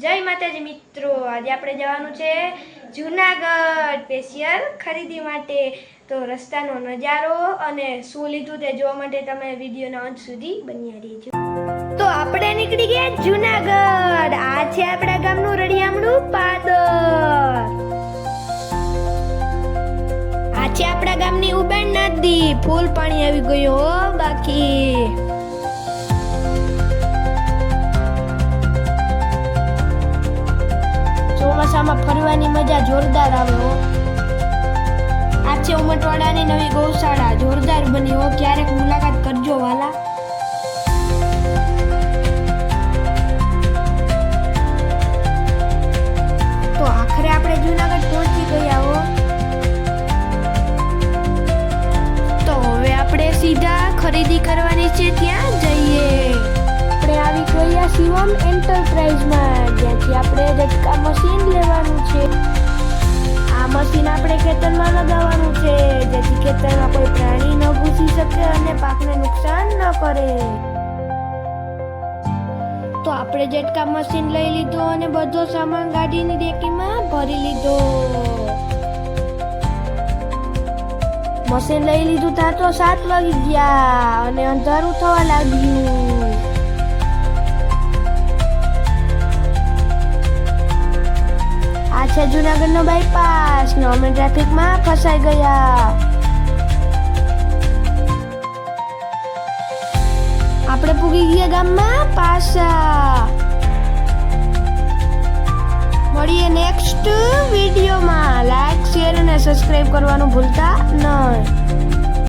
જય માતાજી મિત્રો, આજે આપણે જવાનું છે જૂનાગઢ સ્પેશિયલ ખરીદી માટે. તો રસ્તાનો નજારો અને શું લીધું તે જોવા માટે તમે વિડીયોના અંત સુધી બન્યા રહેજો. તો આપણે નીકળી ગયા જૂનાગઢ. આ છે આપણા ગામનું રળિયામણું પાદર. આ છે આપણા ગામની ઉબેણ નદી. ફૂલ પાણી આવી ગયું હો બાકી. ચોમાસામાં ફરવાની મજા જોરદાર આવે હો. આ છે ઉમટવાડાની નવી ગૌશાળા. જોરદાર બની હો. ક્યારેક મુલાકાત કરજો વાલા. તો આખરે આપણે જૂનાગઢ પહોંચી ગયા હો. તો હવે આપણે સીધા ખરીદી કરવાની છે, ત્યાં જઈએ. આપણે આવી ગયા શિવમ એન્ટરપ્રાઇઝમાં, જ્યાંથી આપણે ઝટકા મશીન લેવાનું છે. આ મશીન આપણે ખેતરમાં લગાવવાનું છે, જેથી ખેતરમાં કોઈ પ્રાણી ન ઘૂસી શકે અને પાકને નુકસાન ન કરે. તો આપણે ઝટકા મશીન લઈ લીધો અને બધો સામાન ગાડીની ડેકીમાં ભરી લીધો. મશીન લઈ લીધું ત્યાં તો 7 વાગી ગયા અને અંધારું થવા લાગ્યું. આ છે જૂનાગઢનો બાયપાસ ને અમે ટ્રાફિકમાં ફસાઈ ગયા. આપણે પૂગી ગયા ગામમાં પાછા. મળીએ નેક્સ્ટ વિડીયોમાં. લાઈક, શેર અને સબસ્ક્રાઇબ કરવાનું ભૂલતા નહીં.